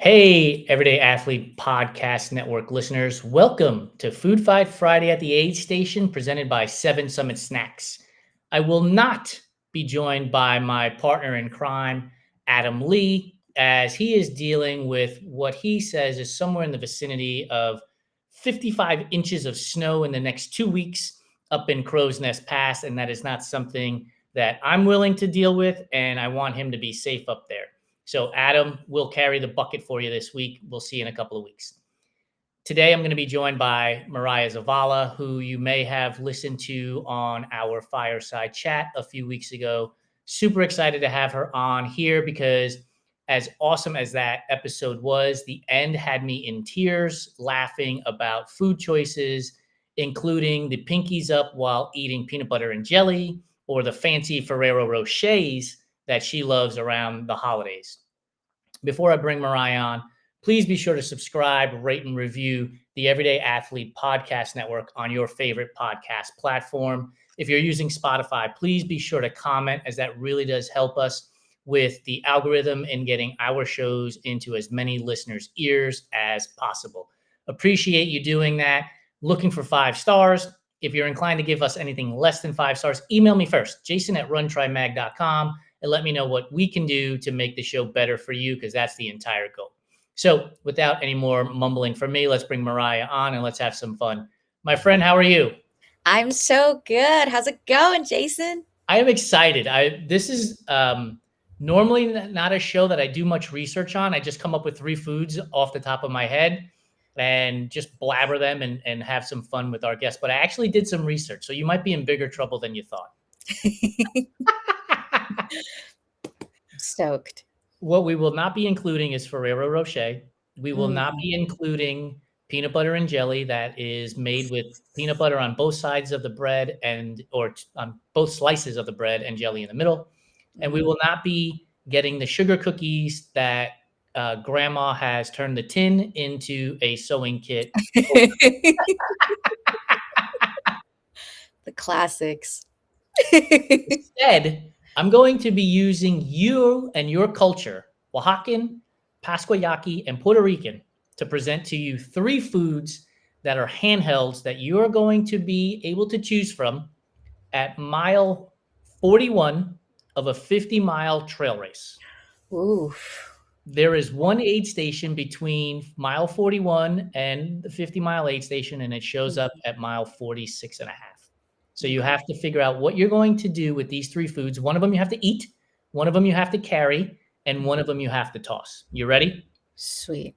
Hey, Everyday Athlete Podcast Network listeners. Welcome to Food Fight Friday at the Aid Station presented by Seven Summit Snacks. I will not be joined by my partner in crime, Adam Lee, as he is dealing with what he says is somewhere in the vicinity of 55 inches of snow in the next 2 weeks up in Crow's Nest Pass. And that is not something that I'm willing to deal with. And I want him to be safe up there. So Adam will carry the bucket for you this week. We'll see you in a couple of weeks. Today, I'm going to be joined by Mariah Zavala, who you may have listened to on our fireside chat a few weeks ago. Super excited to have her on here because as awesome as that episode was, the end had me in tears laughing about food choices, including the pinkies up while eating peanut butter and jelly or the fancy Ferrero Rochers that she loves around the holidays. Before I bring Mariah on, please be sure to subscribe, rate, and review the Everyday Athlete Podcast Network on your favorite podcast platform. If you're using Spotify, please be sure to comment, as that really does help us with the algorithm and getting our shows into as many listeners' ears as possible. Appreciate you doing that. Looking for 5 stars. If you're inclined to give us anything less than 5 stars, email me first, jason@runtrimag.com. and let me know what we can do to make the show better for you, because that's the entire goal. So without any more mumbling from me, let's bring Mariah on and let's have some fun. My friend, how are you? I'm so good. How's it going, Jason? I am excited. This is normally not a show that I do much research on. I just come up with 3 foods off the top of my head and just blabber them and have some fun with our guests. But I actually did some research, so you might be in bigger trouble than you thought. Stoked. What we will not be including is Ferrero Rocher. We will not be including peanut butter and jelly that is made with peanut butter on both sides of the bread or on both slices of the bread and jelly in the middle. And we will not be getting the sugar cookies that grandma has turned the tin into a sewing kit. The classics. Instead, I'm going to be using you and your culture, Oaxacan, Pascua Yaqui, and Puerto Rican, to present to you 3 foods that are handhelds that you're going to be able to choose from at mile 41 of a 50-mile trail race. Ooh. There is one aid station between mile 41 and the 50-mile aid station, and it shows up at mile 46 and a half. So you have to figure out what you're going to do with these 3 foods. One of them you have to eat, one of them you have to carry, and one of them you have to toss. You ready? Sweet.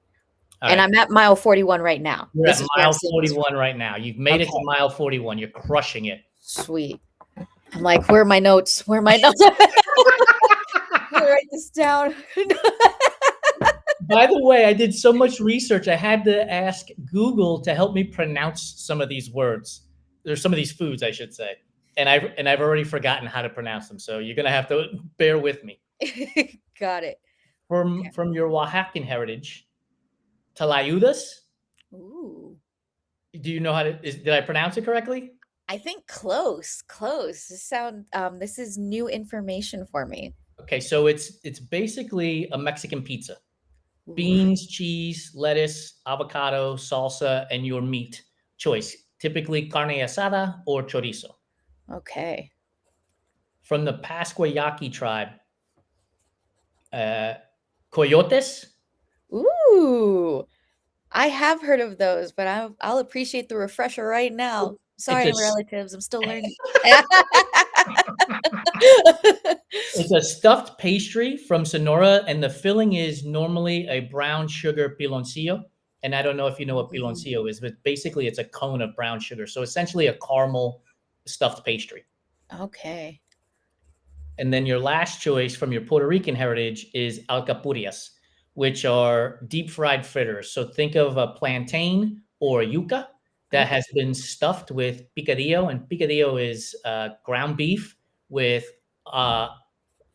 All and right. I'm at mile 41 right now. You're at mile 41 right now. You've made it to mile 41. You're crushing it. Sweet. I'm like, where are my notes? Where are my notes? I'm gonna write this down. By the way, I did so much research. I had to ask Google to help me pronounce some of these words. There's some of these foods, I should say. And I've already forgotten how to pronounce them. So you're going to have to bear with me. Got it. From your Oaxacan heritage, Tayudas. Ooh. Do you know how to, did I pronounce it correctly? I think close. This is new information for me. Okay, so it's basically a Mexican pizza. Beans, cheese, lettuce, avocado, salsa, and your meat choice. Typically carne asada or chorizo. Okay. From the Pascua Yaqui tribe, coyotes. Ooh. I have heard of those, but I'll appreciate the refresher right now. Sorry, relatives. I'm still learning. It's a stuffed pastry from Sonora, and the filling is normally a brown sugar piloncillo. And I don't know if you know what piloncillo is, but basically it's a cone of brown sugar. So essentially a caramel stuffed pastry. Okay. And then your last choice from your Puerto Rican heritage is alcapurrias, which are deep fried fritters. So think of a plantain or a yuca that has been stuffed with picadillo, and picadillo is ground beef with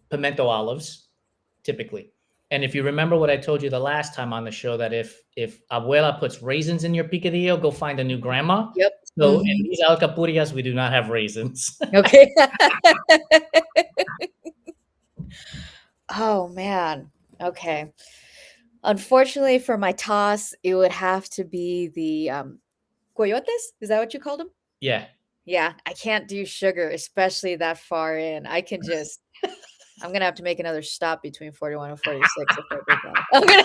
pimento olives, typically. And if you remember what I told you the last time on the show, that if abuela puts raisins in your picadillo, go find a new grandma. Yep. So in these alcapurrias, we do not have raisins. Okay. Oh man. Okay. Unfortunately for my toss, it would have to be the coyotes. Is that what you called them? Yeah. Yeah, I can't do sugar, especially that far in. I can just I'm gonna have to make another stop between 41 and 46 if I did that. I'm gonna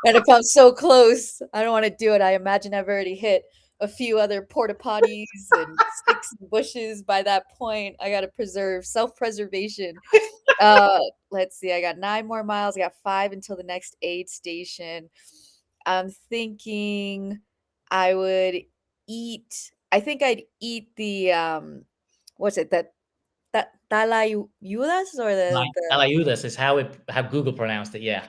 and if I'm so close, I don't wanna do it. I imagine I've already hit a few other porta potties and sticks and bushes by that point. I gotta preserve self-preservation. Uh, let's see, I got 9 more miles. I got 5 until the next aid station. I'm thinking I would I think I'd eat the, what's it? That Talayudas or the Tayudas is how Google pronounced it. Yeah.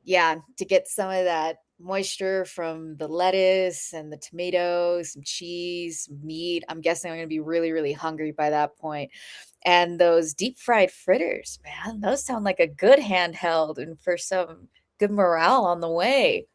yeah, to get some of that moisture from the lettuce and the tomatoes, some cheese, some meat. I'm guessing I'm gonna be really, really hungry by that point. And those deep fried fritters, man, those sound like a good handheld and for some good morale on the way.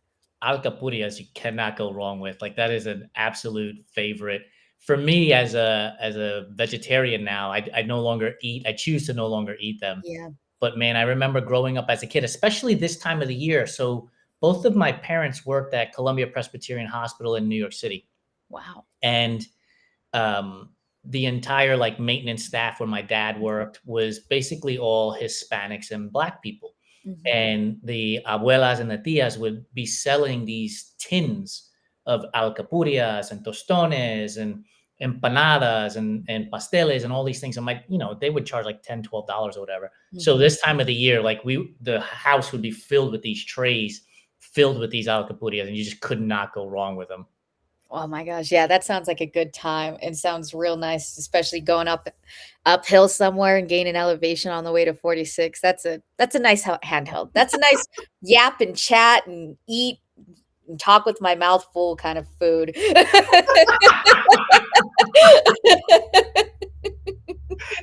Alcapurrias you cannot go wrong with. Like that is an absolute favorite for me as a vegetarian now. I no longer eat. I choose to no longer eat them. Yeah. But man, I remember growing up as a kid, especially this time of the year. So both of my parents worked at Columbia Presbyterian Hospital in New York City, Wow. and um, the entire like maintenance staff where my dad worked was basically all Hispanics and Black people. Mhm. And the abuelas and the tias would be selling these tins of alcapurrias and tostones and empanadas and pasteles and all these things. And like, they would charge like $10, $12 or whatever. So Mhm. this time of the year, like the house would be filled with these trays filled with these alcapurrias, and you just could not go wrong with them. Oh my gosh, yeah, that sounds like a good time and sounds real nice, especially going uphill somewhere and gaining elevation on the way to 46. That's a nice handheld. That's a nice yap and chat and eat and talk with my mouth full kind of food.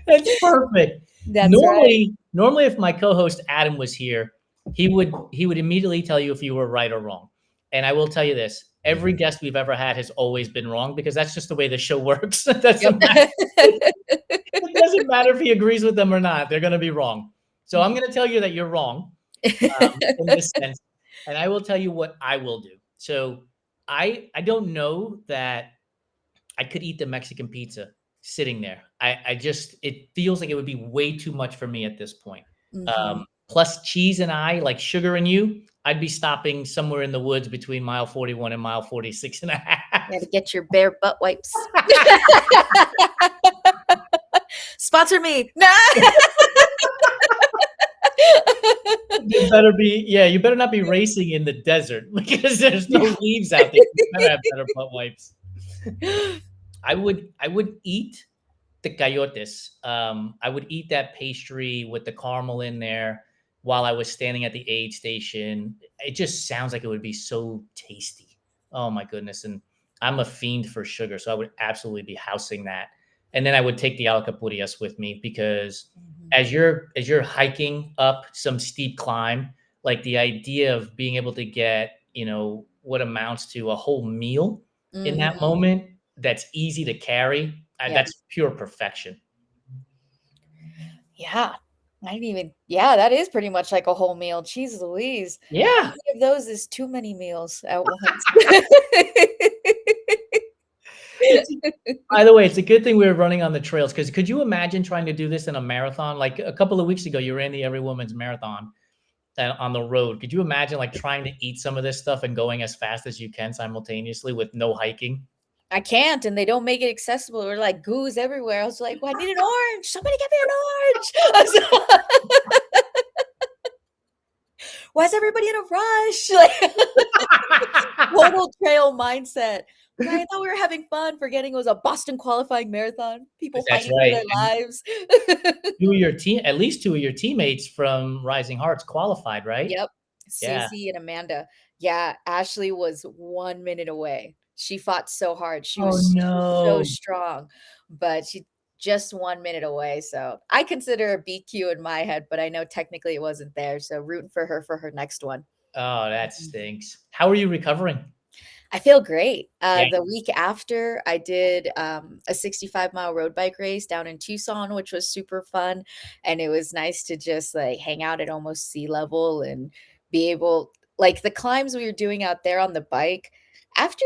That's perfect. That's right. Normally, if my co-host Adam was here, he would immediately tell you if you were right or wrong. And I will tell you this: every guest we've ever had has always been wrong because that's just the way the show works. It Yep. doesn't matter. It doesn't matter if he agrees with them or not; they're going to be wrong. So I'm going to tell you that you're wrong in this sense, and I will tell you what I will do. So I don't know that I could eat the Mexican pizza sitting there. I just it feels like it would be way too much for me at this point. Mhm. Plus cheese and I, like sugar and you, I'd be stopping somewhere in the woods between mile 41 and mile 46 and a half. Gotta get your bare butt wipes. Sponsor me. No. You better not be racing in the desert because there's no leaves out there. You better have better butt wipes. I would eat the coyotes. I would eat that pastry with the caramel in there while I was standing at the aid station. It just sounds like it would be so tasty. Oh my goodness. And I'm a fiend for sugar, so I would absolutely be housing that. And then I would take the alcapurrias with me because Mhm. as you're hiking up some steep climb, like the idea of being able to get, what amounts to a whole meal in that Mhm. moment that's easy to carry, Yep. that's pure perfection. Yeah. I didn't even yeah, that is pretty much like a whole meal. Jeez Louise. How Yeah. many of those is too many meals at once? It's By the way, it's a good thing we were running on the trails because could you imagine trying to do this in a marathon? Like a couple of weeks ago, you ran the Every Woman's Marathon on the road. Could you imagine like trying to eat some of this stuff and going as fast as you can simultaneously with no hiking? I can't, and they don't make it accessible. We're like goos everywhere. I was like, "Well, I need an orange. Somebody get me an orange." I was Why is everybody in a rush? Like total trail mindset. Like, I thought we were having fun, forgetting it was a Boston qualifying marathon. People That's fighting for right. their And lives. at least two of your teammates from Rising Hearts qualified, right? Yep. Yeah. Susie and Amanda. Yeah, Ashley was 1 minute away. She fought so hard. She Oh was so no. strong, but she just 1 minute away. So I consider a BQ in my head, but I know technically it wasn't there. So rooting for her next one. Oh, that Mhm. stinks. How are you recovering? I feel great. Yeah. The week after, I did a 65-mile road bike race down in Tucson, which was super fun. And it was nice to just like hang out at almost sea level and be able, like the climbs we were doing out there on the bike. After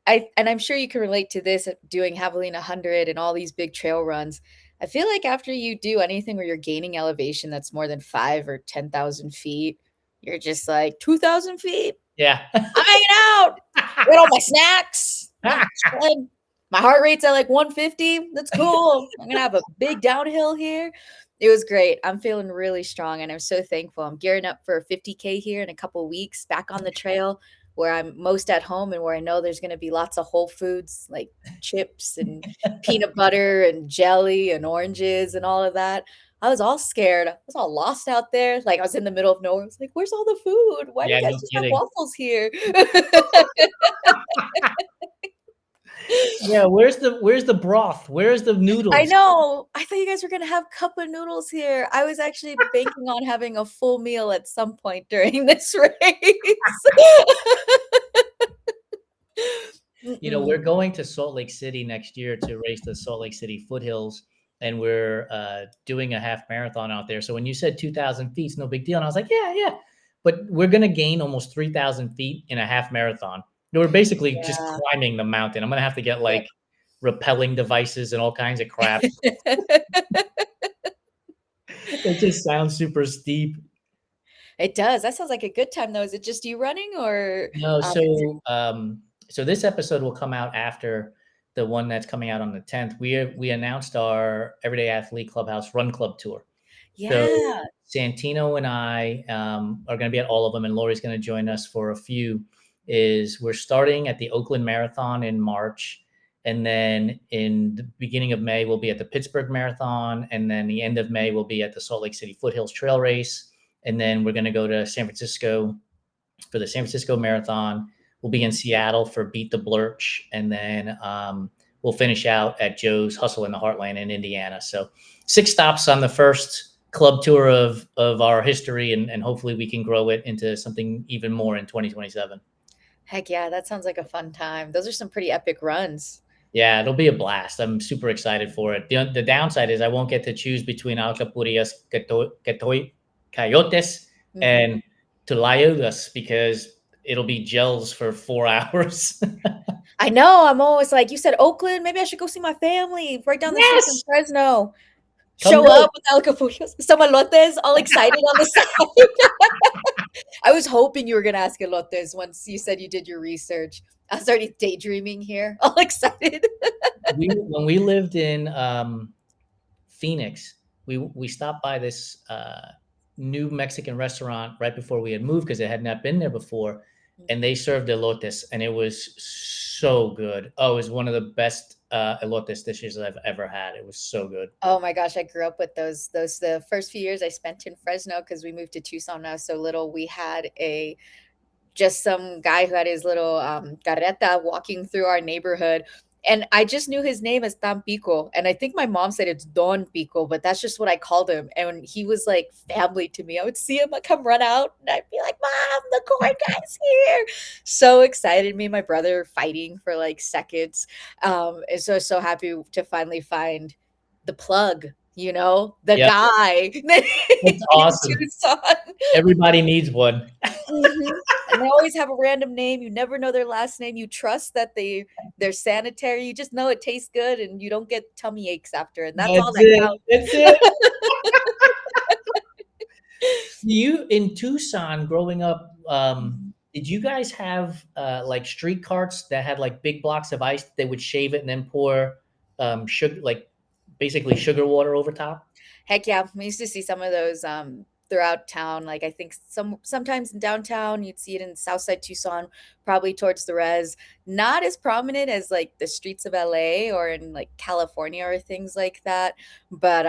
and I'm sure you can relate to this doing Javelina 100 and all these big trail runs. I feel like after you do anything where you're gaining elevation that's more than 5 or 10,000 feet, you're just like 2,000 feet. Yeah. I'm hanging out. Get all my snacks. I'm chilling. My heart rate's at like 150. That's cool. I'm gonna have a big downhill here. It was great. I'm feeling really strong and I'm so thankful. I'm gearing up for a 50K here in a couple weeks back on the trail where I'm most at home and where I know there's gonna be lots of whole foods like chips and peanut butter and jelly and oranges and all of that. I was all scared. I was all lost out there. Like I was in the middle of nowhere. I was like, where's all the food? Why do Yeah, you guys no just have kidding. waffles here? Yeah, where's the broth? Where's the I noodles? know. I thought you guys were gonna have cup of noodles here. I was actually banking on having a full meal at some point during this race. We're Mm-mm. going to Salt Lake City next year to race the Salt Lake City foothills, and we're doing a half marathon out there. So when you said 2,000 feet, it's no big deal. And I was like, yeah, yeah. But we're going to gain almost 3,000 feet in a half marathon. We're basically just Yeah. climbing the mountain. I'm going to have to get Yep. like rappelling devices and all kinds of crap. It just sounds super steep. It does. That sounds like a good time though. Is it just you running or No, is it so this episode will come out after the one that's coming out on the 10th. We announced our Everyday Athlete Clubhouse Run Club tour. So Yeah. Santino and I are going to be at all of them, and Lori's going to join us for a few. We're starting at the Oakland Marathon in March, and then in the beginning of May we'll be at the Pittsburgh Marathon, and then the end of May we'll be at the Salt Lake City Foothills Trail Race, and then we're going to go to San Francisco for the San Francisco Marathon. We'll be in Seattle for Beat the Blurch, and then we'll finish out at Joe's Hustle in the Heartland in Indiana. So 6 stops on the first club tour of our history, and hopefully we can grow it into something even more in 2027. Heck yeah, that sounds like a fun time. Those are some pretty epic runs. Yeah, it'll be a blast. I'm super excited for it. The downside is I won't get to choose between Alcapurrias, Coyotes, Mhm. and Tayudas because it'll be gels for 4 hours. I know. I'm always like, you said Oakland. Maybe I should go see my family right down the street from Yes, Fresno. come Show go. up with alcapurrios, some elotes, all excited on the side. I was hoping you were gonna ask elotes once you said you did your research. I was already daydreaming here, all excited. When we lived in Phoenix, we stopped by this new Mexican restaurant right before we had moved because it had not been there before, and they served elotes, and it was so good. Oh, it was one of the best elotes dishes I've ever had. It was so good. Oh my gosh, I grew up with those. The first few years I spent in Fresno because we moved to Tucson when I was so little. We had a just some guy who had his little carreta walking through our neighborhood. And I just knew his name as Tampico. And I think my mom said it's Don Pico, but that's just what I called him. And he was like family to me. I would see him like, come run out and I'd be like, Mom, the corn guy's here. So excited. Me and my brother fighting for like seconds. And so happy to finally find the plug, the Yep, guy that's in awesome. Tucson. Everybody needs one. Mhm. And they always have a random name. You never know their last name. You trust that they're sanitary. You just know it tastes good and you don't get tummy aches after, and that's all That's that it. counts. That's it. You in Tucson growing up, Mhm. did you guys have like street carts that had like big blocks of ice? They would shave it and then pour sugar, like basically sugar water over top. Heck yeah. We used to see some of those throughout town. Like I think sometimes in downtown, you'd see it in Southside Tucson, probably towards the res. Not as prominent as like the streets of LA or in like California or things like that. But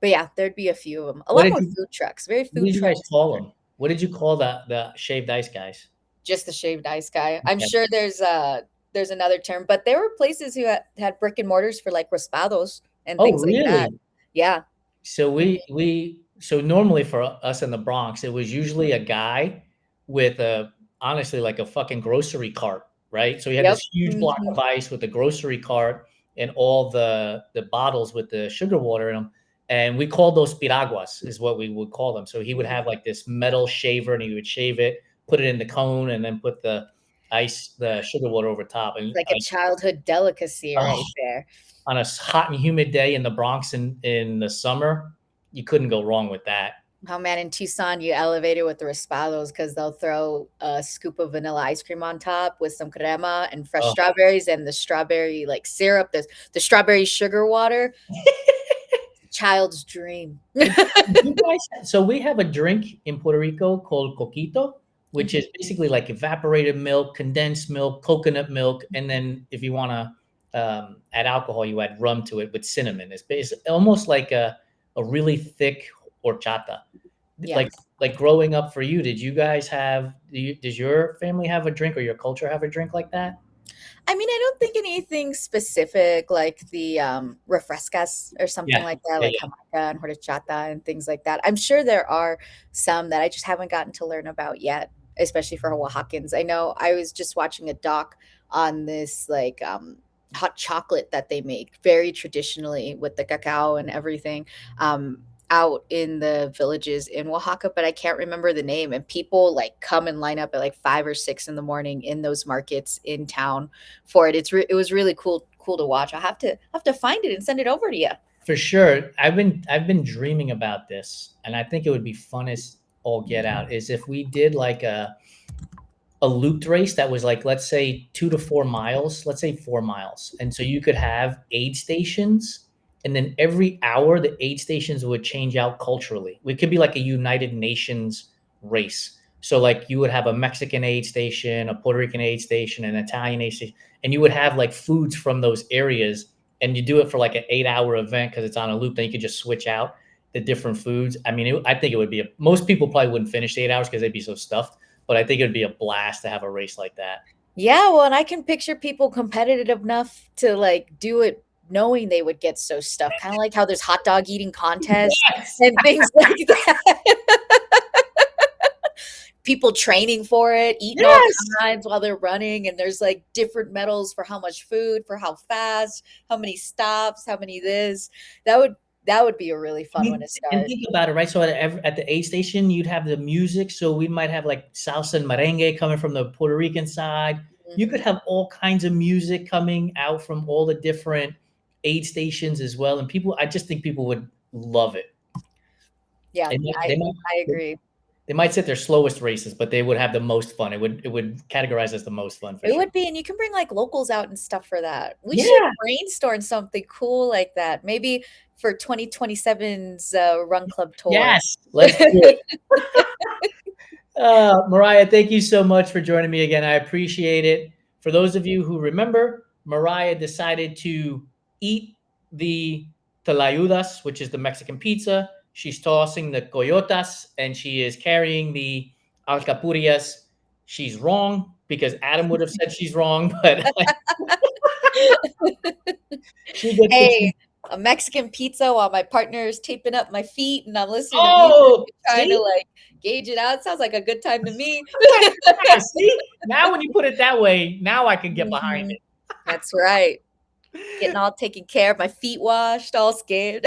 yeah, there'd be a few of them. A What lot did more you food trucks, very What food did you truck guys call them? What did you call the shaved ice guys? just the shaved ice guy. I'm Okay. sure there's another term, but there were places who had brick and mortars for like raspados and Oh, things like that. really? Yeah. So Mhm. so normally for us in the Bronx, it was usually a guy with a honestly like a fucking grocery cart. right? So we had Yep. this huge block Mhm. of ice with the grocery cart and all the bottles with the sugar water in them. And we called those piraguas, is what we would call them. So he would have like this metal shaver and he would shave it, put it in the cone, and then put the sugar water over top. And It's like a childhood delicacy right there. on a hot and humid day in the Bronx in the summer, you couldn't go wrong with that. Oh man, in Tucson, you elevate it with the raspados because they'll throw a scoop of vanilla ice cream on top with some crema and fresh Oh. strawberries and the strawberry like syrup, the strawberry sugar water. Child's dream. So we have a drink in Puerto Rico called coquito, which is basically like evaporated milk, condensed milk, coconut milk, and then if you want to add alcohol, you add rum to it with cinnamon. It's almost like a really thick horchata. Yes. Like growing up for you, did you guys have? Does your family have a drink or your culture have a drink like that? I mean, I don't think anything specific like the refrescas or something Yeah, like that, yeah, like jamaica and horchata and things like that. I'm sure there are some that I just haven't gotten to learn about yet, especially for Oaxacans. I know I was just watching a doc on this like hot chocolate that they make very traditionally with the cacao and everything. Out in the villages in Oaxaca, but I can't remember the name. And people like come and line up at like 5 or 6 in the morning in those markets in town for it. It was really cool to watch. I have to find it and send it over to you. For sure. I've been dreaming about this, and I think it would be fun as all get out. Is if we did like a looped race that was like, let's say 2 to 4 miles, let's say 4 miles. And so you could have aid stations, and then every hour the aid stations would change out culturally. It could be like a United Nations race. So like you would have a Mexican aid station, a Puerto Rican aid station, an Italian aid station, and you would have like foods from those areas, and you do it for like an 8-hour event because it's on a loop. Then you could just switch out the different foods. I mean, I think it would be most people probably wouldn't finish the 8 hours because they'd be so stuffed, but I think it'd be a blast to have a race like that. Yeah, well, and I can picture people competitive enough to like do it knowing they would get so stuffed, kind of like how there's hot dog eating contests Yes. and things like that. People training for it, eating all kinds while they're running, and there's like different medals for how much food, for how fast, how many stops, how many this. That would be a really fun one to And start. think about it, right? So at the aid station, you'd have the music. So we might have like salsa and merengue coming from the Puerto Rican side. You could have all kinds of music coming out from all the different aid stations as well. And I just think people would love it. Yeah, I agree. They might set their slowest races, but they would have the most fun. It would categorize as the most fun for It sure. would be, and you can bring like locals out and stuff for that. We should brainstorm something cool like that. Maybe for 2027's Run Club tour. Yes, let's do it. Mariah, thank you so much for joining me again. I appreciate it. For those of you who remember, Mariah decided to eat the Tayudas, which is the Mexican pizza. She's tossing the coyotas, and she is carrying the alcapurrias. She's wrong because Adam would have said she's wrong, but she gets hey, a Mexican pizza while my partner is taping up my feet and I'm listening to music, trying to like gauge it out. Sounds like a good time to me. Yeah, see, now when you put it that way, now I can get behind it. That's right. Getting all taken care of, my feet washed, all scared.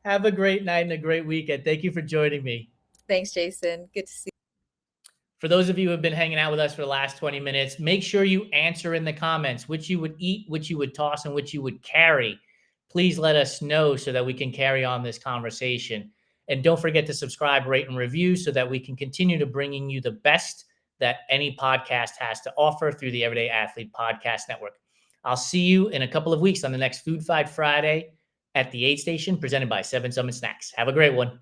Have a great night and a great weekend. Thank you for joining me. Thanks, Jason. Good to see you. For those of you who have been hanging out with us for the last 20 minutes, make sure you answer in the comments which you would eat, which you would toss, and which you would carry. Please let us know so that we can carry on this conversation. And don't forget to subscribe, rate, and review so that we can continue to bringing you the best that any podcast has to offer through the Everyday Athlete Podcast Network. I'll see you in a couple of weeks on the next Food Fight Friday at the Aid Station presented by 7 Summit Snacks. Have a great one.